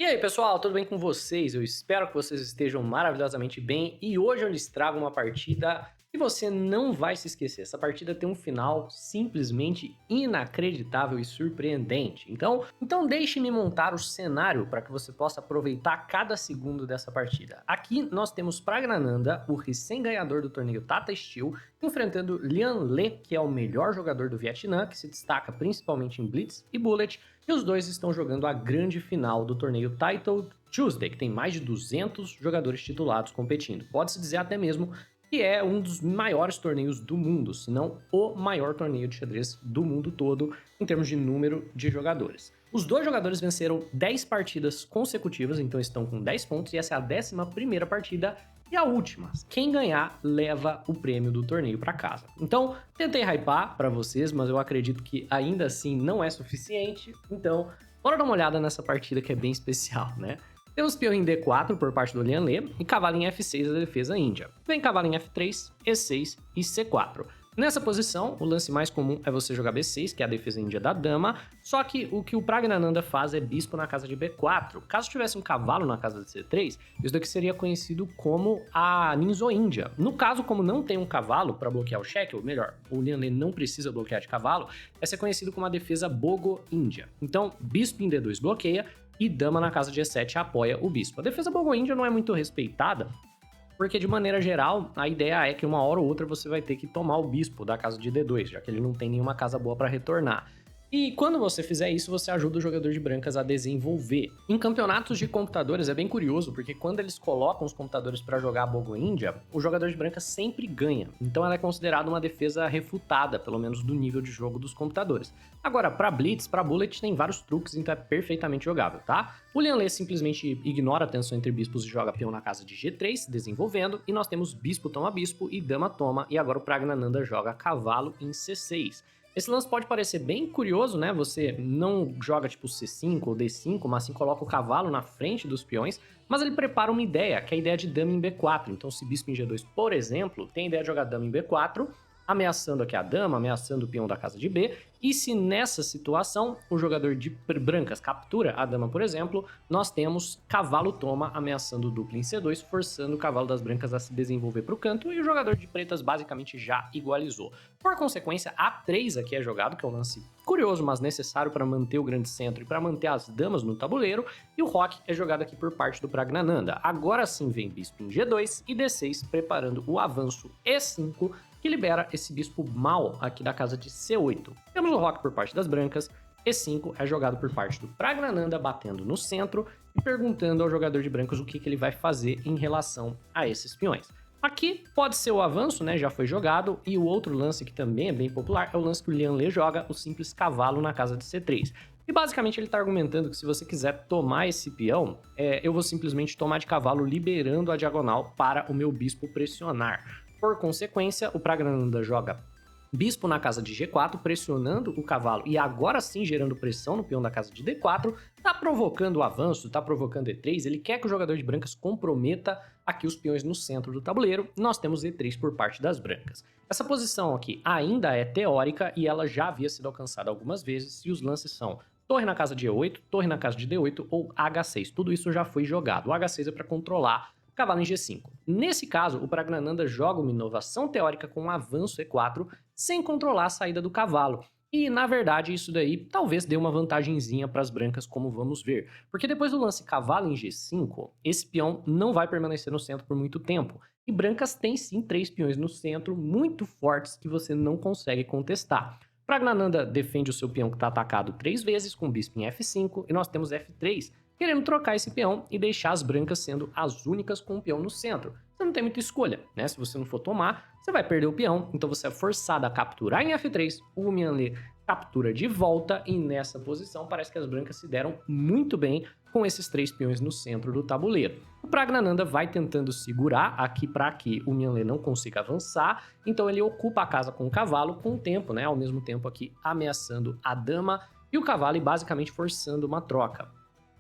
E aí, pessoal, tudo bem com vocês? Eu espero que vocês estejam maravilhosamente bem e hoje eu lhes trago uma partida que você não vai se esquecer. Essa partida tem um final simplesmente inacreditável e surpreendente. Então deixe-me montar o cenário para que você possa aproveitar cada segundo dessa partida. Aqui nós temos Praggnanandha, o recém-ganhador do torneio Tata Steel, enfrentando Lian Le, que é o melhor jogador do Vietnã, que se destaca principalmente em Blitz e Bullet, e os dois estão jogando a grande final do torneio Title Tuesday, que tem mais de 200 jogadores titulados competindo. Pode-se dizer até mesmo que é um dos maiores torneios do mundo, se não o maior torneio de xadrez do mundo todo, em termos de número de jogadores. Os dois jogadores venceram 10 partidas consecutivas, então estão com 10 pontos, e essa é a 11ª partida e a última. Quem ganhar leva o prêmio do torneio para casa. Então, tentei hypar para vocês, mas eu acredito que ainda assim não é suficiente. Então, bora dar uma olhada nessa partida que é bem especial, né? Temos peão em D4 por parte do Lian Le e cavalo em F6 da defesa índia. Vem cavalo em F3, E6 e C4. Nessa posição, o lance mais comum é você jogar B6, que é a defesa índia da dama, só que o que o Praggnanandha faz é bispo na casa de B4. Caso tivesse um cavalo na casa de C3, isso daqui seria conhecido como a Ninzo-Índia. No caso, como não tem um cavalo para bloquear o cheque, ou melhor, o Lian Le não precisa bloquear de cavalo, vai ser conhecido como a defesa Bogo-Índia. Então, bispo em D2 bloqueia, e dama na casa de E7 apoia o bispo. A defesa Bogo-Índia não é muito respeitada, porque de maneira geral, a ideia é que uma hora ou outra você vai ter que tomar o bispo da casa de D2, já que ele não tem nenhuma casa boa para retornar. E quando você fizer isso, você ajuda o jogador de brancas a desenvolver. Em campeonatos de computadores é bem curioso, porque quando eles colocam os computadores para jogar a Bogo-Índia, o jogador de brancas sempre ganha. Então ela é considerada uma defesa refutada, pelo menos do nível de jogo dos computadores. Agora, para Blitz, para Bullet, tem vários truques, então é perfeitamente jogável, tá? O Lian Le simplesmente ignora a tensão entre bispos e joga peão na casa de G3, desenvolvendo, e nós temos bispo toma bispo e dama toma, e agora o Praggnanandha joga cavalo em C6. Esse lance pode parecer bem curioso, né? Você não joga tipo C5 ou D5, mas sim coloca o cavalo na frente dos peões, mas ele prepara uma ideia, que é a ideia de dama em B4. Então, se bispo em G2, por exemplo, tem a ideia de jogar dama em B4, ameaçando aqui a dama, ameaçando o peão da casa de B, e se nessa situação o jogador de brancas captura a dama, por exemplo, nós temos cavalo toma ameaçando o duplo em C2, forçando o cavalo das brancas a se desenvolver para o canto, e o jogador de pretas basicamente já igualizou. Por consequência, A3 aqui é jogado, que é um lance curioso, mas necessário para manter o grande centro e para manter as damas no tabuleiro, e o roque é jogado aqui por parte do Praggnanandha. Agora sim vem bispo em G2 e D6, preparando o avanço E5, que libera esse bispo mal aqui da casa de C8. Temos o roque por parte das brancas, E5 é jogado por parte do Praggnanandha, batendo no centro e perguntando ao jogador de brancos o que ele vai fazer em relação a esses peões. Aqui pode ser o avanço, né, já foi jogado, e o outro lance que também é bem popular é o lance que o Lian Le joga, o simples cavalo na casa de C3. E basicamente ele está argumentando que se você quiser tomar esse peão, eu vou simplesmente tomar de cavalo, liberando a diagonal para o meu bispo pressionar. Por consequência, o Praggnanandha joga bispo na casa de G4, pressionando o cavalo e agora sim gerando pressão no peão da casa de D4, tá provocando o avanço, tá provocando E3, ele quer que o jogador de brancas comprometa aqui os peões no centro do tabuleiro, nós temos E3 por parte das brancas. Essa posição aqui ainda é teórica e ela já havia sido alcançada algumas vezes, e os lances são torre na casa de E8, torre na casa de D8 ou H6, tudo isso já foi jogado. O H6 é para controlar cavalo em G5. Nesse caso, o Praggnanandha joga uma inovação teórica com um avanço E4 sem controlar a saída do cavalo. E, na verdade, isso daí talvez dê uma vantagenzinha para as brancas, como vamos ver. Porque depois do lance cavalo em G5, esse peão não vai permanecer no centro por muito tempo. E brancas têm sim 3 peões no centro muito fortes que você não consegue contestar. Praggnanandha defende o seu peão que está atacado 3 vezes com bispo em F5 e nós temos F3, querendo trocar esse peão e deixar as brancas sendo as únicas com o peão no centro. Você não tem muita escolha, né? Se você não for tomar, você vai perder o peão, então você é forçado a capturar em F3, o Lian Le captura de volta, e nessa posição parece que as brancas se deram muito bem com esses 3 peões no centro do tabuleiro. O Praggnanandha vai tentando segurar aqui para que o Lian Le não consiga avançar, então ele ocupa a casa com o cavalo com o tempo, né? Ao mesmo tempo aqui ameaçando a dama e o cavalo e basicamente forçando uma troca.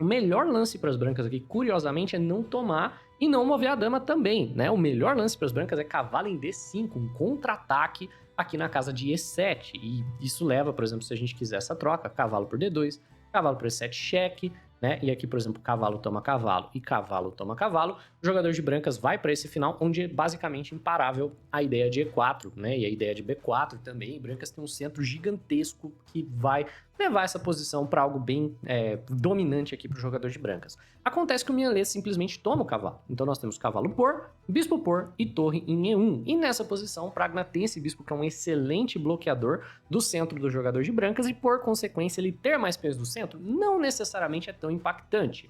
O melhor lance para as brancas aqui, curiosamente, é não tomar e não mover a dama também, né? O melhor lance para as brancas é cavalo em D5, um contra-ataque aqui na casa de E7. E isso leva, por exemplo, se a gente quiser essa troca, cavalo por D2, cavalo por E7 cheque, né? E aqui, por exemplo, cavalo toma cavalo e cavalo toma cavalo, o jogador de brancas vai para esse final, onde é basicamente imparável a ideia de E4, né? E a ideia de B4 também. E brancas tem um centro gigantesco que vai levar essa posição para algo bem dominante aqui para o jogador de brancas. Acontece que o Mian-Lê simplesmente toma o cavalo. Então nós temos cavalo por, bispo por e torre em E1. E nessa posição, o Pragna tem esse bispo que é um excelente bloqueador do centro do jogador de brancas e, por consequência, ele ter mais peões do centro não necessariamente é tão impactante.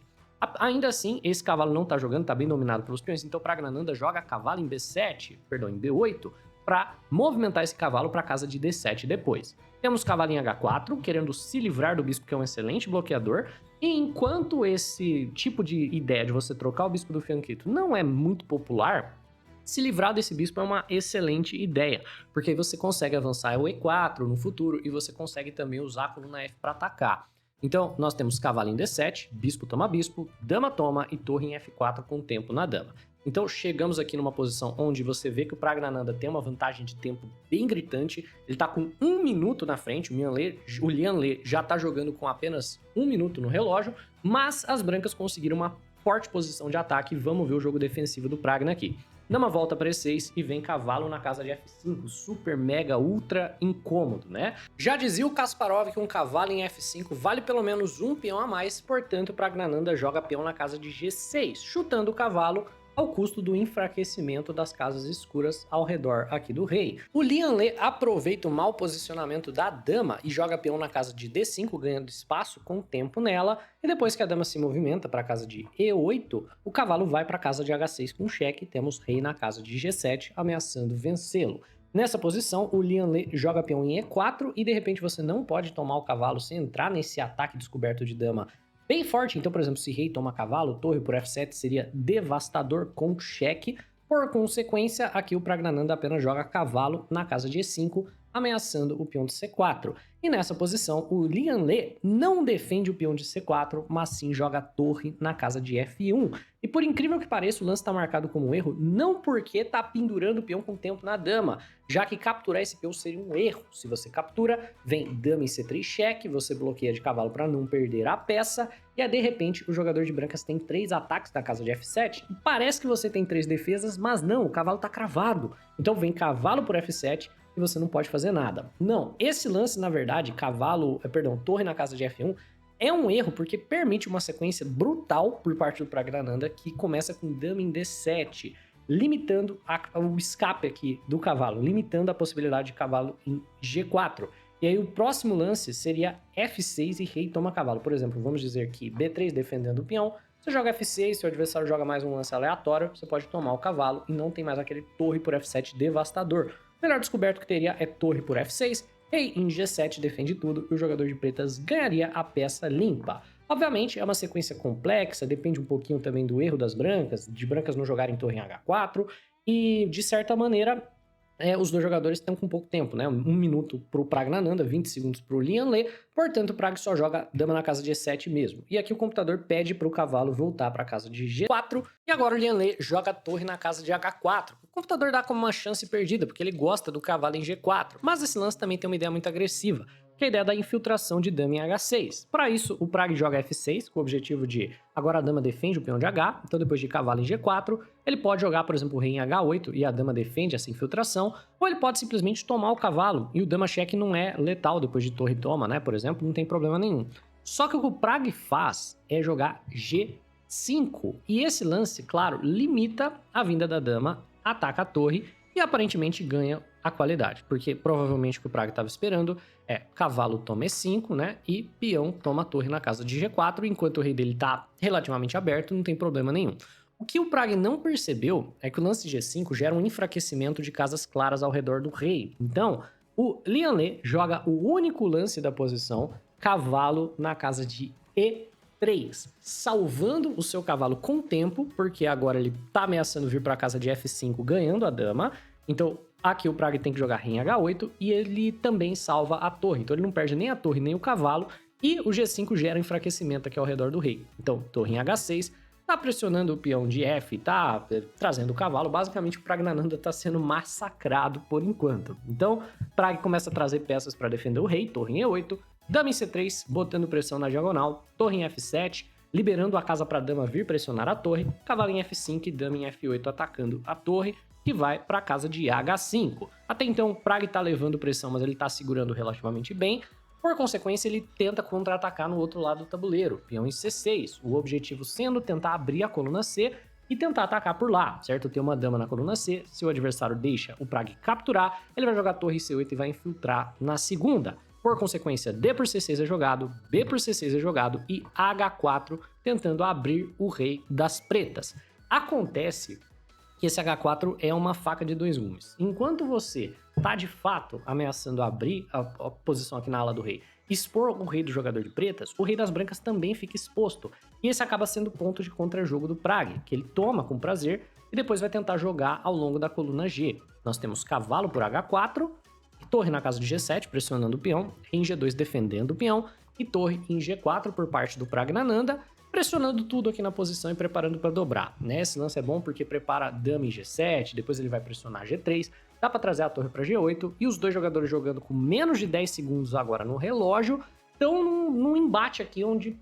Ainda assim, esse cavalo não tá jogando, tá bem dominado pelos peões, então o Praggnanandhaa joga cavalo em B7, perdão, em B8, para movimentar esse cavalo para casa de D7 depois. Temos cavalo em H4, querendo se livrar do bispo, que é um excelente bloqueador, e enquanto esse tipo de ideia de você trocar o bispo do Fianchetto não é muito popular, se livrar desse bispo é uma excelente ideia, porque aí você consegue avançar o E4 no futuro e você consegue também usar a coluna F para atacar. Então, nós temos cavalo em D7, bispo toma bispo, dama toma e torre em F4 com tempo na dama. Então, chegamos aqui numa posição onde você vê que o Praggnanandhaa tem uma vantagem de tempo bem gritante. Ele tá com 1 minuto na frente, o Lian-Lê já tá jogando com apenas 1 minuto no relógio, mas as brancas conseguiram uma forte posição de ataque. Vamos ver o jogo defensivo do Pragna aqui. Dama volta para E6 e vem cavalo na casa de F5, super, mega, ultra incômodo, né? Já dizia o Kasparov que um cavalo em F5 vale pelo menos um peão a mais, portanto o Praggnanandhaa joga peão na casa de G6, chutando o cavalo ao custo do enfraquecimento das casas escuras ao redor aqui do rei. O Lian-Lê aproveita o mau posicionamento da dama e joga peão na casa de D5, ganhando espaço com tempo nela, e depois que a dama se movimenta para a casa de E8, o cavalo vai para a casa de H6 com cheque, e temos rei na casa de G7, ameaçando vencê-lo. Nessa posição, o Lian-Lê joga peão em E4 e de repente você não pode tomar o cavalo sem entrar nesse ataque descoberto de dama bem forte. Então, por exemplo, se rei toma cavalo, torre por F7 seria devastador com cheque. Por consequência, aqui o Praggnanandhaa apenas joga cavalo na casa de E5, ameaçando o peão de C4. E nessa posição, o Lian-Lê não defende o peão de C4, mas sim joga torre na casa de F1. E por incrível que pareça, o lance está marcado como um erro, não porque está pendurando o peão com tempo na dama, já que capturar esse peão seria um erro. Se você captura, vem dama em C3 cheque, você bloqueia de cavalo para não perder a peça, e aí, de repente, o jogador de brancas tem 3 ataques na casa de F7, e parece que você tem 3 defesas, mas não, o cavalo está cravado. Então vem cavalo por F7, e você não pode fazer nada. Não, esse lance, na verdade, torre na casa de F1, é um erro porque permite uma sequência brutal por parte do Praggnanandhaa que começa com dama em D7, limitando o escape aqui do cavalo, limitando a possibilidade de cavalo em G4. E aí o próximo lance seria F6 e rei toma cavalo. Por exemplo, vamos dizer que B3 defendendo o peão, você joga F6, seu adversário joga mais um lance aleatório, você pode tomar o cavalo e não tem mais aquele torre por F7 devastador. O melhor descoberto que teria é torre por F6, rei em G7 defende tudo e o jogador de pretas ganharia a peça limpa. Obviamente é uma sequência complexa, depende um pouquinho também do erro das brancas, de brancas não jogarem torre em H4 e de certa maneira os dois jogadores estão com pouco tempo, né? 1 minuto pro Praggnanandhaa, 20 segundos pro Lian-Lê, portanto o Prag só joga dama na casa de E7 mesmo. E aqui o computador pede pro cavalo voltar para a casa de G4 e agora o Lian-Lê joga torre na casa de H4. O computador dá como uma chance perdida, porque ele gosta do cavalo em G4, mas esse lance também tem uma ideia muito agressiva, que é a ideia da infiltração de dama em H6. Para isso, o Prag joga F6, com o objetivo de agora a dama defende o peão de H, então depois de cavalo em G4, ele pode jogar, por exemplo, o rei em H8 e a dama defende essa infiltração, ou ele pode simplesmente tomar o cavalo, e o dama cheque não é letal depois de torre toma, né, por exemplo, não tem problema nenhum. Só que o que o Prag faz é jogar G5, e esse lance, claro, limita a vinda da dama, ataca a torre e aparentemente ganha a qualidade, porque provavelmente o que o Prag estava esperando é cavalo toma E5, né, e peão toma a torre na casa de G4, enquanto o rei dele está relativamente aberto, não tem problema nenhum. O que o Prag não percebeu é que o lance G5 gera um enfraquecimento de casas claras ao redor do rei. Então, o Lian-Lê joga o único lance da posição, cavalo na casa de E3, salvando o seu cavalo com tempo, porque agora ele está ameaçando vir para a casa de F5 ganhando a dama. Então, aqui o Prag tem que jogar rei em H8 e ele também salva a torre. Então ele não perde nem a torre nem o cavalo e o G5 gera enfraquecimento aqui ao redor do rei. Então, torre em H6, tá pressionando o peão de F, tá trazendo o cavalo. Basicamente o Praggnanandhaa tá sendo massacrado por enquanto. Então, Prag começa a trazer peças para defender o rei, torre em E8, dama em C3, botando pressão na diagonal, torre em F7, liberando a casa para a dama vir pressionar a torre, cavalo em F5 e dama em F8 atacando a torre, que vai para a casa de H5. Até então, Prag está levando pressão, mas ele está segurando relativamente bem. Por consequência, ele tenta contra-atacar no outro lado do tabuleiro, peão em C6, o objetivo sendo tentar abrir a coluna C e tentar atacar por lá, certo? Tem uma dama na coluna C, se o adversário deixa o Prag capturar, ele vai jogar torre C8 e vai infiltrar na segunda. Por consequência, D por C6 é jogado, B por C6 é jogado e H4 tentando abrir o rei das pretas. Acontece que esse H4 é uma faca de dois gumes. Enquanto você tá de fato ameaçando abrir a posição aqui na ala do rei, expor o rei do jogador de pretas, o rei das brancas também fica exposto. E esse acaba sendo ponto de contra-jogo do Prag, que ele toma com prazer e depois vai tentar jogar ao longo da coluna G. Nós temos cavalo por H4, torre na casa de G7 pressionando o peão, rei em G2 defendendo o peão e torre em G4 por parte do Praggnanandhaa, pressionando tudo aqui na posição e preparando para dobrar, né? Esse lance é bom porque prepara dama em G7, depois ele vai pressionar G3, dá para trazer a torre para G8 e os dois jogadores jogando com menos de 10 segundos agora no relógio estão num embate aqui onde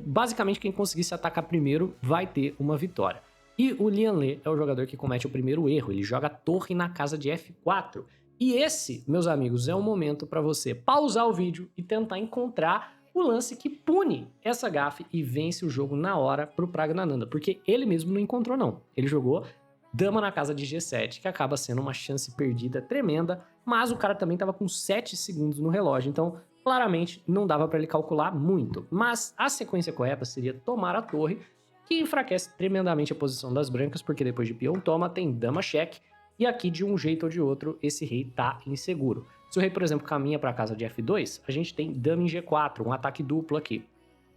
basicamente quem conseguisse atacar primeiro vai ter uma vitória. E o Lian Lê é o jogador que comete o primeiro erro, ele joga torre na casa de F4. E esse, meus amigos, é o momento para você pausar o vídeo e tentar encontrar o lance que pune essa gafe e vence o jogo na hora pro Praggnanandhaa, porque ele mesmo não encontrou não. Ele jogou dama na casa de G7, que acaba sendo uma chance perdida tremenda, mas o cara também estava com 7 segundos no relógio, então claramente não dava para ele calcular muito. Mas a sequência correta seria tomar a torre, que enfraquece tremendamente a posição das brancas, porque depois de peão toma, tem dama cheque, e aqui de um jeito ou de outro esse rei tá inseguro. Se o rei, por exemplo, caminha para a casa de F2, a gente tem dama em G4, um ataque duplo aqui.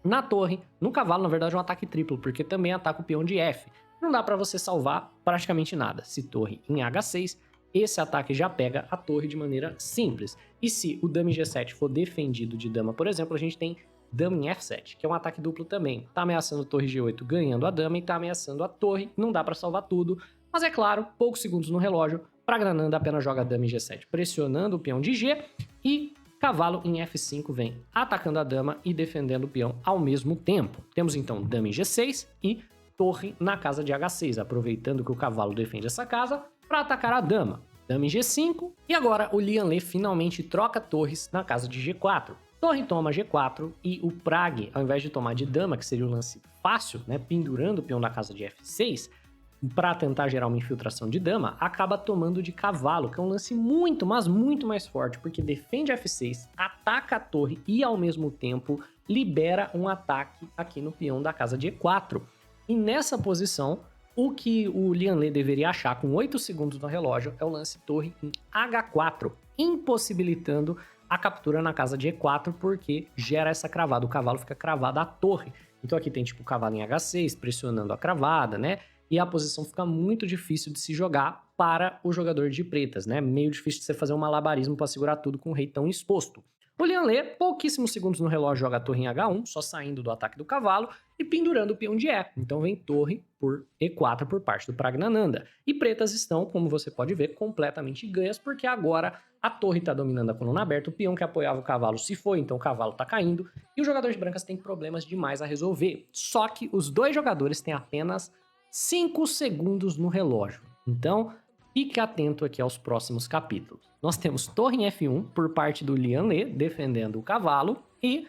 Na torre, no cavalo, na verdade, é um ataque triplo, porque também ataca o peão de F. Não dá para você salvar praticamente nada. Se torre em H6, esse ataque já pega a torre de maneira simples. E se o dama em G7 for defendido de dama, por exemplo, a gente tem dama em F7, que é um ataque duplo também. Tá ameaçando torre G8 ganhando a dama e tá ameaçando a torre, não dá para salvar tudo. Mas é claro, poucos segundos no relógio, Praggnanandhaa apenas joga dama em G7, pressionando o peão de G, e cavalo em F5 vem atacando a dama e defendendo o peão ao mesmo tempo. Temos então dama em G6 e torre na casa de H6, aproveitando que o cavalo defende essa casa para atacar a dama. Dama em G5 e agora o Lian Lê finalmente troca torres na casa de G4. Torre toma G4 e o Prag, ao invés de tomar de dama, que seria um lance fácil, né, pendurando o peão na casa de F6, para tentar gerar uma infiltração de dama, acaba tomando de cavalo, que é um lance muito, mas muito mais forte, porque defende F6, ataca a torre e, ao mesmo tempo, libera um ataque aqui no peão da casa de E4. E nessa posição, o que o Lian Lê deveria achar com 8 segundos no relógio é o lance torre em H4, impossibilitando a captura na casa de E4, porque gera essa cravada, o cavalo fica cravado à torre. Então aqui tem tipo o cavalo em H6, pressionando a cravada, né? E a posição fica muito difícil de se jogar para o jogador de pretas, né? Meio difícil de você fazer um malabarismo para segurar tudo com o rei tão exposto. O Lian Lê, pouquíssimos segundos no relógio, joga a torre em H1, só saindo do ataque do cavalo e pendurando o peão de E. Então vem torre por E4 por parte do Praggnanandhaa. E pretas estão, como você pode ver, completamente ganhas, porque agora a torre está dominando a coluna aberta, o peão que apoiava o cavalo se foi, então o cavalo está caindo, e o jogador de brancas tem problemas demais a resolver. Só que os dois jogadores têm apenas 5 segundos no relógio. Então, fique atento aqui aos próximos capítulos. Nós temos torre em F1 por parte do Lian Lê, defendendo o cavalo, e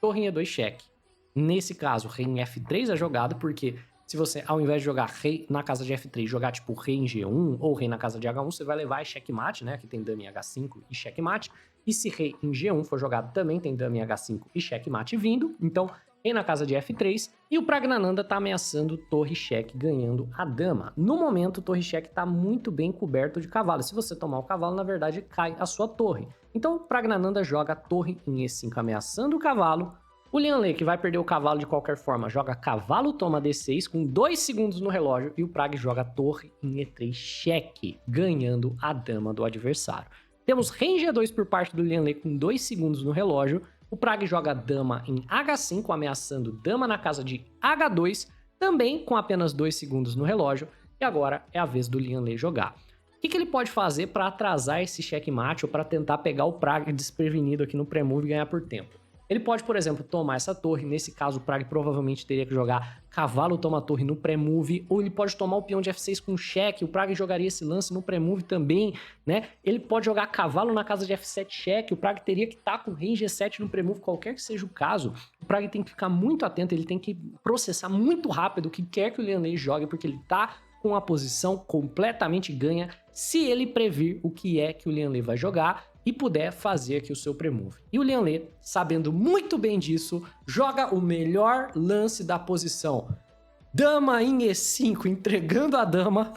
torre em E2 cheque. Nesse caso, rei em F3 é jogado, porque se você, ao invés de jogar rei na casa de F3, jogar tipo rei em G1 ou rei na casa de H1, você vai levar checkmate, né? Aqui tem dama em H5 e checkmate. E se rei em G1 for jogado, também tem dama em H5 e checkmate vindo. Então, rei na casa de F3, e o Praggnanandhaa tá ameaçando torre cheque, ganhando a dama. No momento, torre cheque tá muito bem coberto de cavalo. Se você tomar o cavalo, na verdade, cai a sua torre. Então, o Praggnanandhaa joga torre em E5, ameaçando o cavalo. O Lian Lê, que vai perder o cavalo de qualquer forma, joga cavalo toma D6 com 2 segundos no relógio, e o Prag joga torre em E3 cheque, ganhando a dama do adversário. Temos rei em G2 por parte do Lian Lê com 2 segundos no relógio. O Prag joga dama em H5, ameaçando dama na casa de H2, também com apenas 2 segundos no relógio. E agora é a vez do Lian Lê jogar. O que ele pode fazer para atrasar esse checkmate ou para tentar pegar o Prag desprevenido aqui no pré-move e ganhar por tempo? Ele pode, por exemplo, tomar essa torre. Nesse caso, o Prag provavelmente teria que jogar cavalo toma torre no pré-move, ou ele pode tomar o peão de F6 com cheque. O Prag jogaria esse lance no pré-move também, né? Ele pode jogar cavalo na casa de F7 cheque. O Prag teria que estar com rei G7 no pré-move, qualquer que seja o caso. O Prag tem que ficar muito atento, ele tem que processar muito rápido o que quer que o Lian Lei jogue, porque ele tá com a posição completamente ganha se ele prever o que é que o Lian Lei vai jogar e puder fazer aqui o seu pré-move. E o Lian Lei, sabendo muito bem disso, joga o melhor lance da posição. Dama em E5, entregando a dama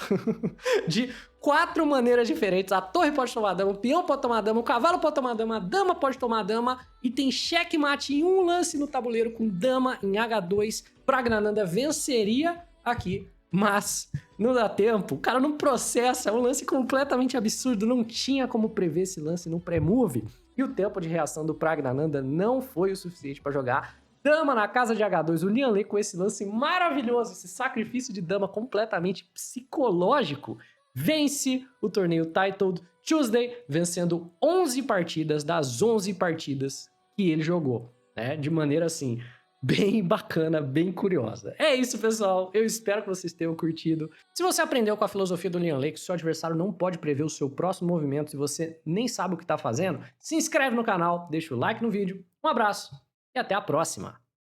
de 4 maneiras diferentes. A torre pode tomar dama, o peão pode tomar dama, o cavalo pode tomar dama, a dama pode tomar dama. E tem checkmate em um lance no tabuleiro com dama em H2. Praggnanandhaa venceria aqui, mas não dá tempo. O cara não processa, é um lance completamente absurdo. Não tinha como prever esse lance no pré-move. E o tempo de reação do Praggnanandhaa não foi o suficiente para jogar dama na casa de H2. O Lian Lei com esse lance maravilhoso, esse sacrifício de dama completamente psicológico, vence o torneio Titled Tuesday, vencendo 11 partidas das 11 partidas que ele jogou, né? De maneira assim, bem bacana, bem curiosa. É isso, pessoal. Eu espero que vocês tenham curtido. Se você aprendeu com a filosofia do Lian Lei que seu adversário não pode prever o seu próximo movimento e você nem sabe o que está fazendo, se inscreve no canal, deixa o like no vídeo. Um abraço e até a próxima.